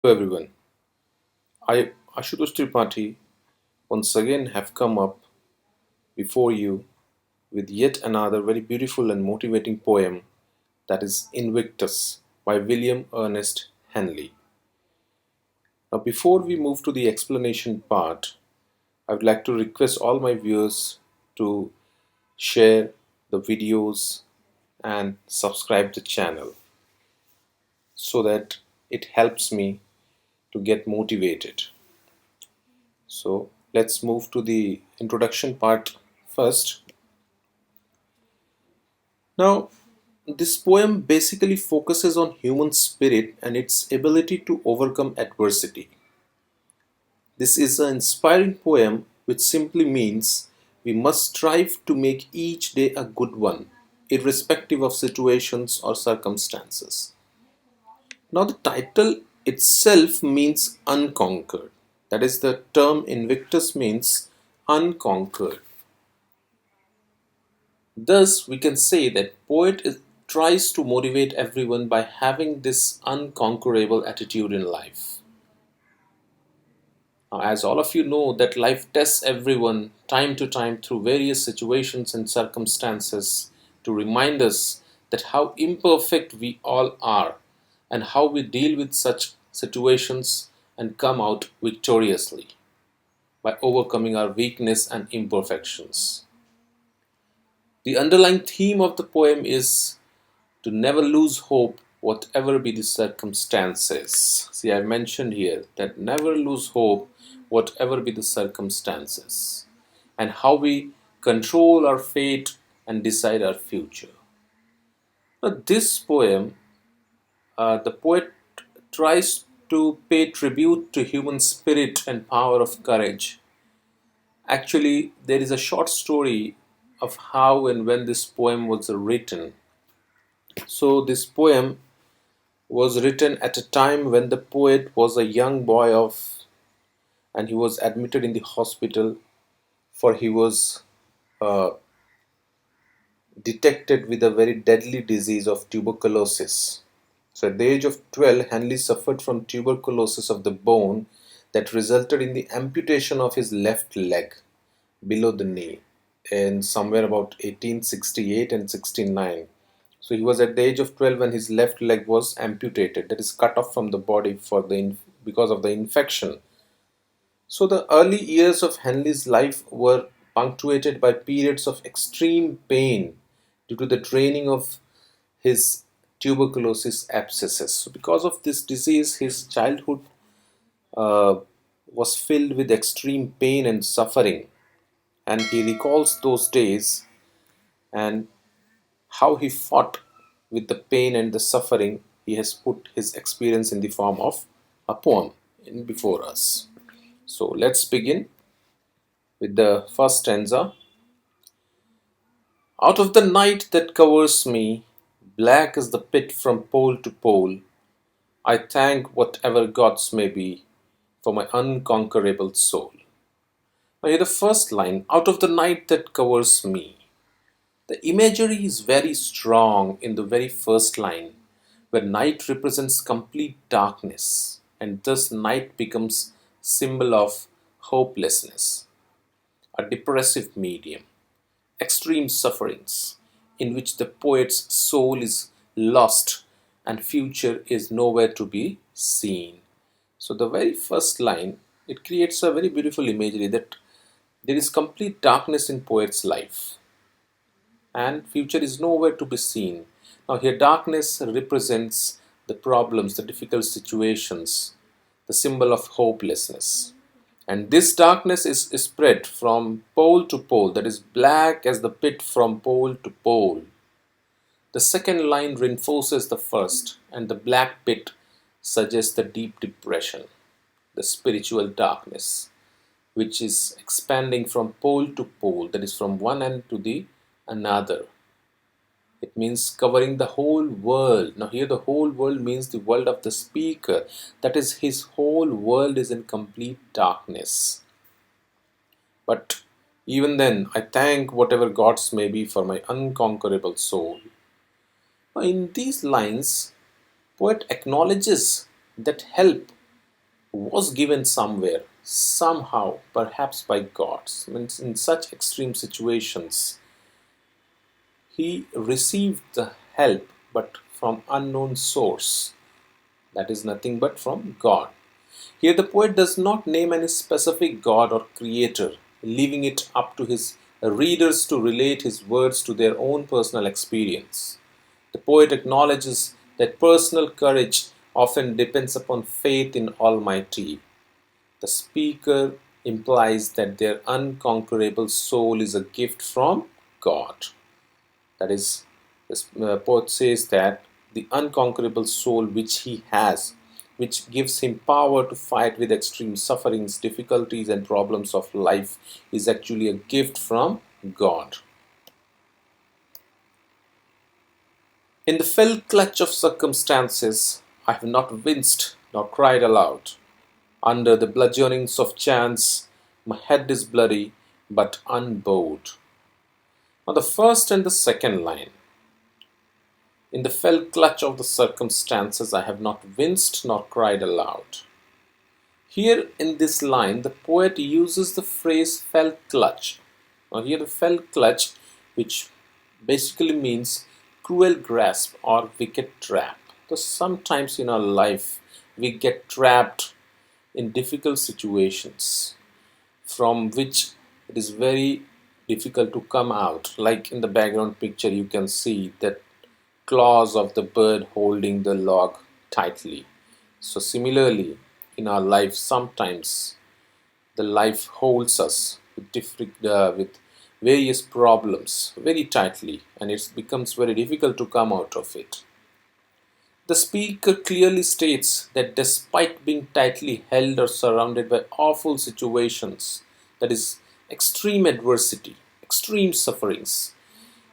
Hello everyone, I Ashutosh Tripathi once again have come up before you with yet another very beautiful and motivating poem, that is Invictus by William Ernest Henley. Now before we move to the explanation part, I would like to request all my viewers to share the videos and subscribe the channel so that it helps me to get motivated. So let's move to the introduction part first. Now, this poem basically focuses on human spirit and its ability to overcome adversity. This is an inspiring poem which simply means we must strive to make each day a good one, irrespective of situations or circumstances. Now, the title itself means unconquered. That is, the term Invictus means unconquered. Thus, we can say that tries to motivate everyone by having this unconquerable attitude in life. Now, as all of you know, that life tests everyone time to time through various situations and circumstances to remind us that how imperfect we all are and how we deal with such situations and come out victoriously by overcoming our weakness and imperfections. The underlying theme of the poem is to never lose hope, whatever be the circumstances. See, I mentioned here that never lose hope, whatever be the circumstances, and how we control our fate and decide our future. Now, this poem, the poet tries to pay tribute to human spirit and power of courage. Actually, there is a short story of how and when this poem was written. So, this poem was written at a time when the poet was a young boy and he was admitted in the hospital for he was uh, detected with a very deadly disease of tuberculosis. So at the age of 12, Henley suffered from tuberculosis of the bone that resulted in the amputation of his left leg below the knee in somewhere about 1868 and 69. So he was at the age of 12 when his left leg was amputated, that is cut off from the body because of the infection. So the early years of Henley's life were punctuated by periods of extreme pain due to the draining of his tuberculosis abscesses. So because of this disease, his childhood uh, was filled with extreme pain and suffering, and he recalls those days and how he fought with the pain and the suffering. He has put his experience in the form of a poem before us. So let's begin with the first stanza. Out of the night that covers me, black as the pit from pole to pole, I thank whatever gods may be for my unconquerable soul. Now here the first line, out of the night that covers me. The imagery is very strong in the very first line, where night represents complete darkness, and thus night becomes symbol of hopelessness, a depressive medium, extreme sufferings, in which the poet's soul is lost and future is nowhere to be seen. So the very first line, it creates a very beautiful imagery that there is complete darkness in poet's life and future is nowhere to be seen. Now here darkness represents the problems, the difficult situations, the symbol of hopelessness. And this darkness is spread from pole to pole, that is black as the pit from pole to pole. The second line reinforces the first, and the black pit suggests the deep depression, the spiritual darkness, which is expanding from pole to pole, that is from one end to the another. It means covering the whole world. Now here the whole world means the world of the speaker. That is, his whole world is in complete darkness. But even then, I thank whatever gods may be for my unconquerable soul. Now in these lines, poet acknowledges that help was given somewhere, somehow, perhaps by God. In such extreme situations, he received the help, but from unknown source. That is nothing but from God. Here the poet does not name any specific God or creator, leaving it up to his readers to relate his words to their own personal experience. The poet acknowledges that personal courage often depends upon faith in Almighty. The speaker implies that their unconquerable soul is a gift from God. That is, the poet says that the unconquerable soul which he has, which gives him power to fight with extreme sufferings, difficulties, and problems of life, is actually a gift from God. In the fell clutch of circumstances, I have not winced nor cried aloud. Under the bludgeonings of chance, my head is bloody but unbowed. Now, the first and the second line. In the fell clutch of the circumstances, I have not winced nor cried aloud. Here in this line, the poet uses the phrase fell clutch. Now, here the fell clutch, which basically means cruel grasp or wicked trap. So sometimes in our life, we get trapped in difficult situations from which it is very difficult to come out. Like in the background picture, you can see that claws of the bird holding the log tightly. So similarly, in our life, sometimes the life holds us with various problems very tightly, and it becomes very difficult to come out of it. The speaker clearly states that despite being tightly held or surrounded by awful situations, that is, extreme adversity, extreme sufferings,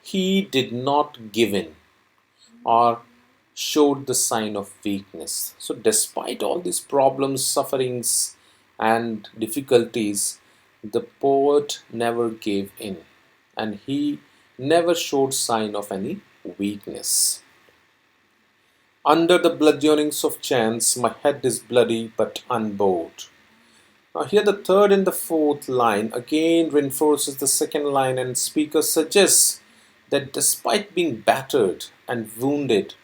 he did not give in or showed the sign of weakness. So, despite all these problems, sufferings, and difficulties, the poet never gave in and he never showed sign of any weakness. Under the bludgeonings of chance, my head is bloody but unbowed. Now, here the third and the fourth line again reinforces the second line, and speaker suggests that despite being battered and wounded,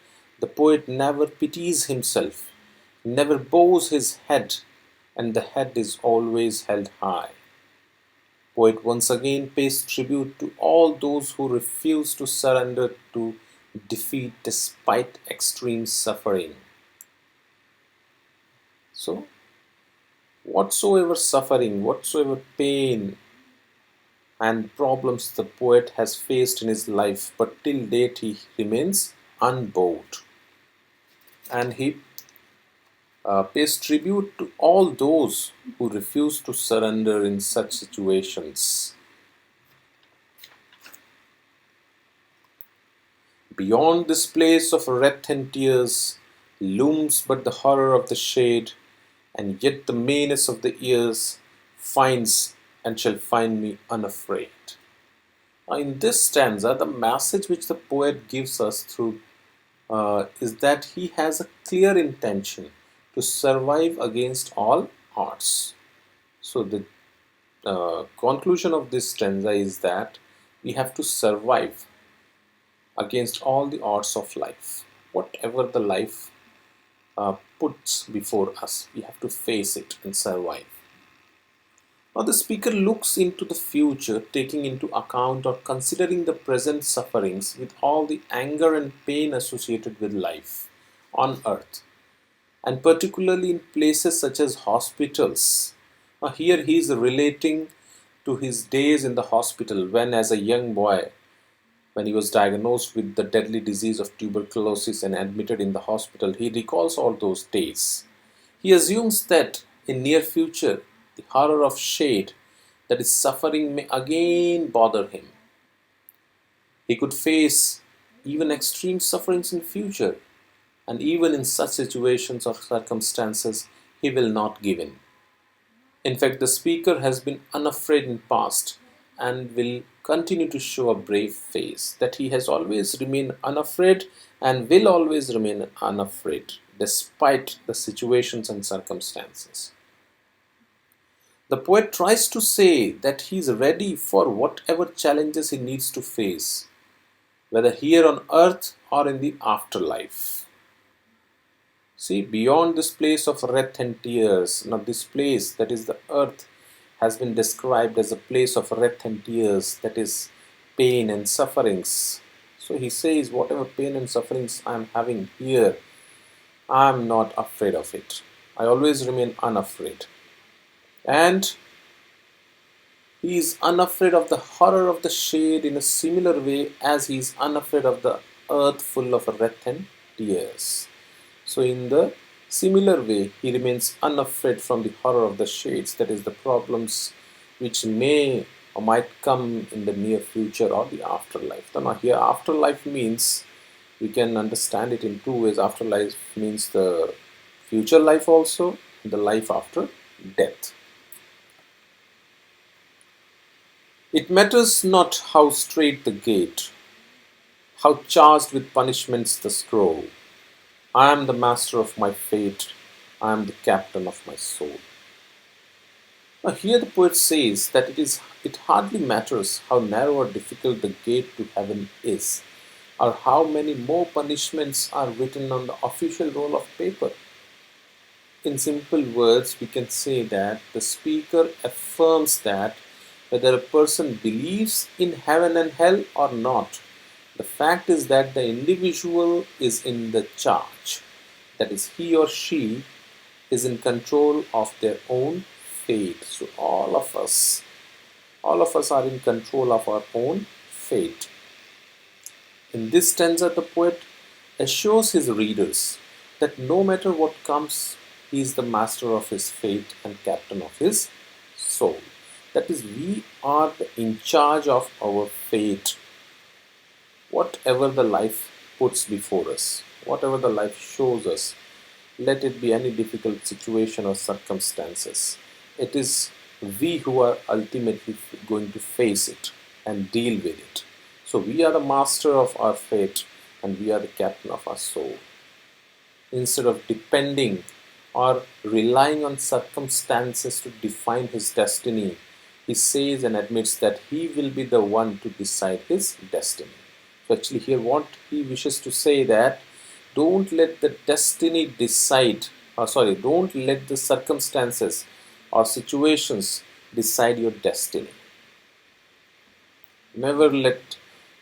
the poet never pities himself, never bows his head, and the head is always held high. Poet once again pays tribute to all those who refuse to surrender to defeat despite extreme suffering. So, whatsoever suffering, whatsoever pain and problems the poet has faced in his life, but till date he remains unbowed. And he pays tribute to all those who refuse to surrender in such situations. Beyond this place of wrath and tears looms but the horror of the shade, and yet the menace of the years finds and shall find me unafraid. Now, in this stanza, the message which the poet gives us through is that he has a clear intention to survive against all odds. So the conclusion of this stanza is that we have to survive against all the odds of life. Whatever the life puts before us, we have to face it and survive. Now the speaker looks into the future, taking into account or considering the present sufferings with all the anger and pain associated with life on earth, and particularly in places such as hospitals. Now here he is relating to his days in the hospital when, as a young boy, when he was diagnosed with the deadly disease of tuberculosis and admitted in the hospital, he recalls all those days. He assumes that in near future, the horror of shade, that is suffering, may again bother him. He could face even extreme sufferings in future, and even in such situations or circumstances, he will not give in. In fact, the speaker has been unafraid in past and will continue to show a brave face, that he has always remained unafraid and will always remain unafraid despite the situations and circumstances. The poet tries to say that he is ready for whatever challenges he needs to face, whether here on earth or in the afterlife. See, beyond this place of wrath and tears, now this place, that is the earth, has been described as a place of wrath and tears, that is pain and sufferings. So he says, whatever pain and sufferings I am having here, I am not afraid of it. I always remain unafraid. And he is unafraid of the horror of the shade in a similar way as he is unafraid of the earth full of wrath and tears. So in the similar way, he remains unafraid from the horror of the shades, that is the problems which may or might come in the near future or the afterlife. Now here afterlife means, we can understand it in two ways. Afterlife means the future life also, the life after death. It matters not how straight the gate, how charged with punishments the scroll. I am the master of my fate, I am the captain of my soul. Now here the poet says that it hardly matters how narrow or difficult the gate to heaven is, or how many more punishments are written on the official roll of paper. In simple words, we can say that the speaker affirms that whether a person believes in heaven and hell or not, the fact is that the individual is in the charge. That is, he or she is in control of their own fate. So all of us are in control of our own fate. In this stanza, the poet assures his readers that no matter what comes, he is the master of his fate and captain of his soul. That is, we are in charge of our fate. Whatever the life puts before us, whatever the life shows us, let it be any difficult situation or circumstances, it is we who are ultimately going to face it and deal with it. So we are the master of our fate and we are the captain of our soul. Instead of depending or relying on circumstances to define his destiny, he says and admits that he will be the one to decide his destiny. So actually here what he wishes to say that don't let the destiny decide, don't let the circumstances or situations decide your destiny. Never let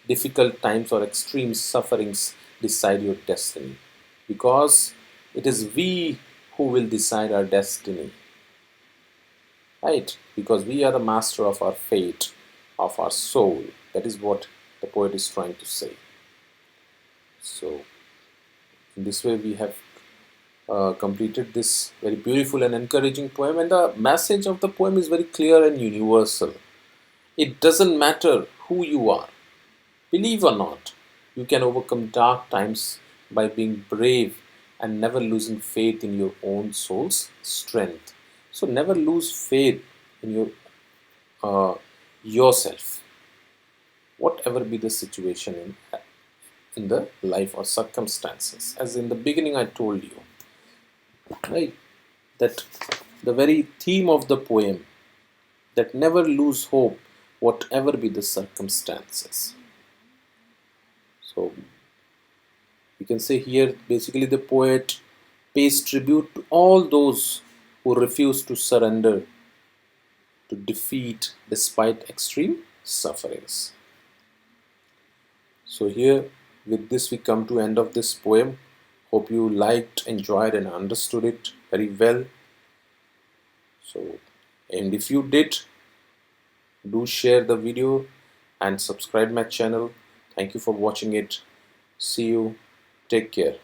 difficult times or extreme sufferings decide your destiny, because it is we who will decide our destiny, right? Because we are the master of our fate, of our soul. That is what the poet is trying to say. So in this way we have completed this very beautiful and encouraging poem, and the message of the poem is very clear and universal. It doesn't matter who you are, believe or not, you can overcome dark times by being brave and never losing faith in your own soul's strength. So never lose faith in yourself, whatever be the situation in the life or circumstances. As in the beginning I told you, right, that the very theme of the poem, that never lose hope whatever be the circumstances. So you can say here basically the poet pays tribute to all those who refuse to surrender to defeat despite extreme sufferings. So here with this we come to end of this poem. Hope you liked, enjoyed and understood it very well. So, and if you did, do share the video and subscribe my channel. Thank you for watching it. See you. Take care.